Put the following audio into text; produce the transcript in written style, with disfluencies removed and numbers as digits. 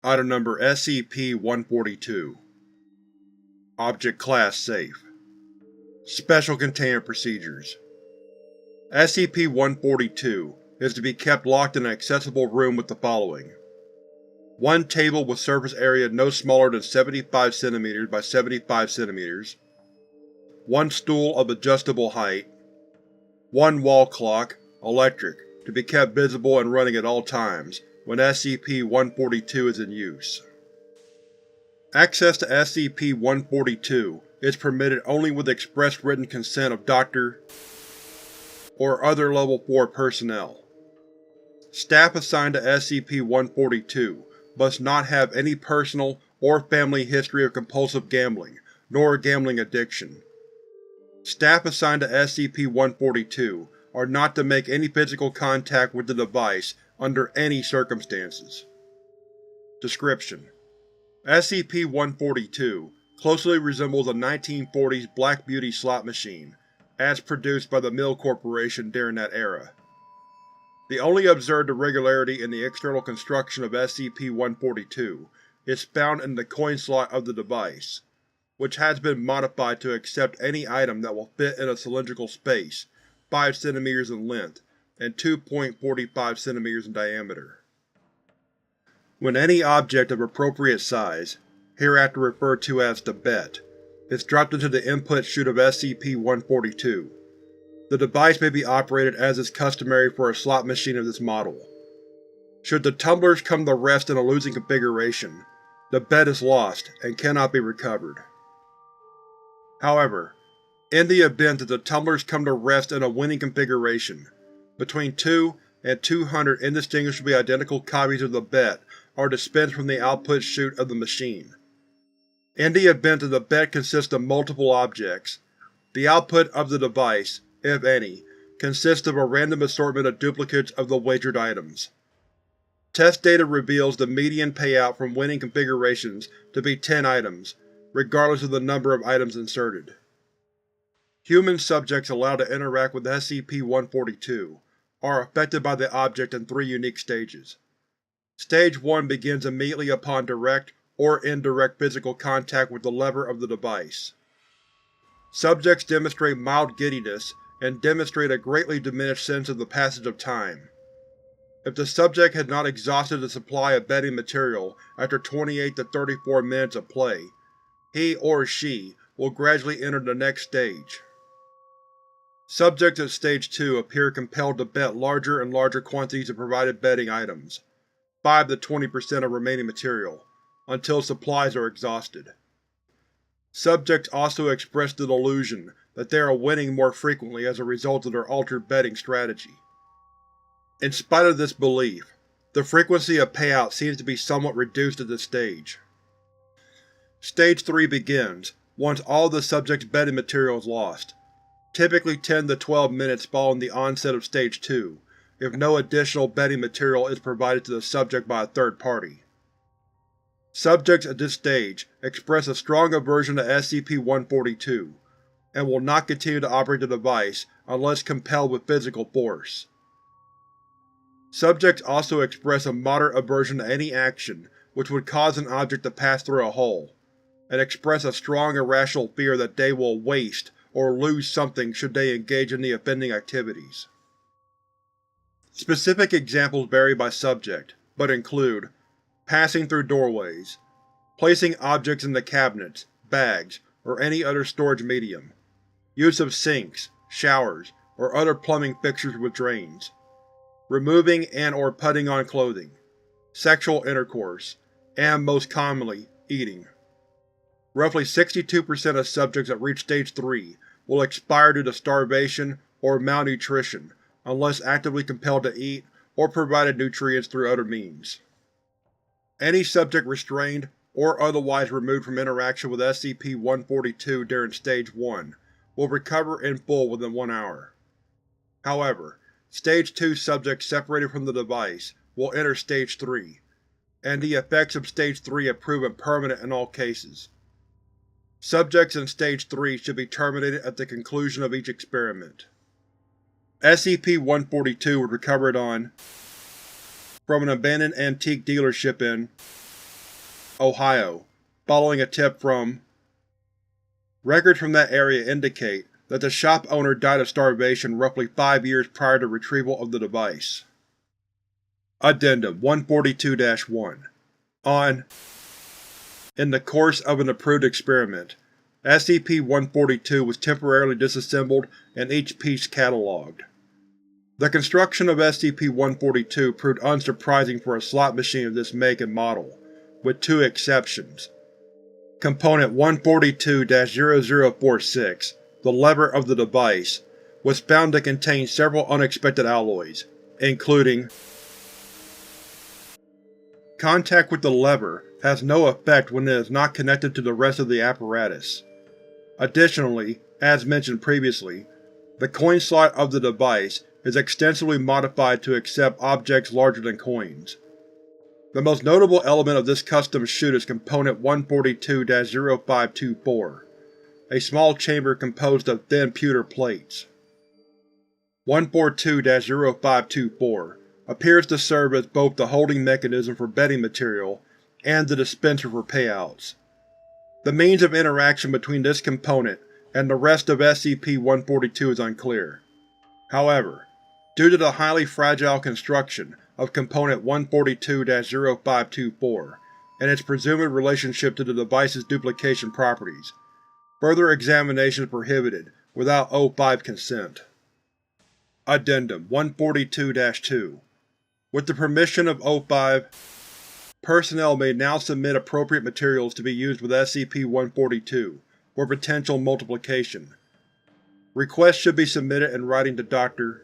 Item Number SCP-142. Object Class Safe. Special Containment Procedures. SCP-142 is to be kept locked in an accessible room with the following: 1 table with surface area no smaller than 75 cm by 75 cm, 1 stool of adjustable height, 1 wall clock, electric, to be kept visible and running at all times when SCP-142 is in use. Access to SCP-142 is permitted only with express written consent of Dr. or other Level 4 personnel. Staff assigned to SCP-142 must not have any personal or family history of compulsive gambling, nor gambling addiction. Staff assigned to SCP-142 are not to make any physical contact with the device under any circumstances. Description: SCP-142 closely resembles a 1940s Black Beauty slot machine, as produced by the Mill Corporation during that era. The only observed irregularity in the external construction of SCP-142 is found in the coin slot of the device, which has been modified to accept any item that will fit in a cylindrical space 5 cm in length and 2.45 cm in diameter. When any object of appropriate size, hereafter referred to as the bet, is dropped into the input chute of SCP-142, the device may be operated as is customary for a slot machine of this model. Should the tumblers come to rest in a losing configuration, the bet is lost and cannot be recovered. However, in the event that the tumblers come to rest in a winning configuration, between 2 and 200 indistinguishably identical copies of the bet are dispensed from the output chute of the machine. In the event that the bet consists of multiple objects, the output of the device, if any, consists of a random assortment of duplicates of the wagered items. Test data reveals the median payout from winning configurations to be 10 items, regardless of the number of items inserted. Human subjects allowed to interact with SCP-142 are affected by the object in 3 unique stages. Stage 1 begins immediately upon direct or indirect physical contact with the lever of the device. Subjects demonstrate mild giddiness and demonstrate a greatly diminished sense of the passage of time. If the subject has not exhausted the supply of betting material after 28 to 34 minutes of play, he or she will gradually enter the next stage. Subjects at Stage 2 appear compelled to bet larger and larger quantities of provided betting items, 5 to 20% of remaining material, until supplies are exhausted. Subjects also express the delusion that they are winning more frequently as a result of their altered betting strategy. In spite of this belief, the frequency of payout seems to be somewhat reduced at this stage. Stage 3 begins once all of the subject's betting material is lost, typically 10 to 12 minutes following the onset of Stage 2, if no additional betting material is provided to the subject by a third party. Subjects at this stage express a strong aversion to SCP-142, and will not continue to operate the device unless compelled with physical force. Subjects also express a moderate aversion to any action which would cause an object to pass through a hole, and express a strong irrational fear that they will waste or lose something should they engage in the offending activities. Specific examples vary by subject, but include passing through doorways, placing objects into cabinets, bags, or any other storage medium, use of sinks, showers, or other plumbing fixtures with drains, removing and or putting on clothing, sexual intercourse, and, most commonly, eating. Roughly 62% of subjects that reach Stage 3 will expire due to starvation or malnutrition unless actively compelled to eat or provided nutrients through other means. Any subject restrained or otherwise removed from interaction with SCP-142 during Stage 1 will recover in full within 1 hour. However, Stage 2 subjects separated from the device will enter Stage 3, and the effects of Stage 3 have proven permanent in all cases. Subjects in Stage 3 should be terminated at the conclusion of each experiment. SCP-142 was recovered from an abandoned antique dealership in Ohio, following a tip from… Records from that area indicate that the shop owner died of starvation roughly 5 years prior to retrieval of the device. Addendum 142-1 On In the course of an approved experiment, SCP-142 was temporarily disassembled and each piece catalogued. The construction of SCP-142 proved unsurprising for a slot machine of this make and model, with 2 exceptions. Component 142-0046, the lever of the device, was found to contain several unexpected alloys, including… Contact with the lever has no effect when it is not connected to the rest of the apparatus. Additionally, as mentioned previously, the coin slot of the device is extensively modified to accept objects larger than coins. The most notable element of this custom chute is Component 142-0524, a small chamber composed of thin pewter plates. 142-0524 appears to serve as both the holding mechanism for betting material and the dispenser for payouts. The means of interaction between this component and the rest of SCP-142 is unclear. However, due to the highly fragile construction of Component 142-0524 and its presumed relationship to the device's duplication properties, further examination is prohibited without O5 consent. Addendum 142-2 With the permission of O5, personnel may now submit appropriate materials to be used with SCP-142 for potential multiplication. Requests should be submitted in writing to Dr.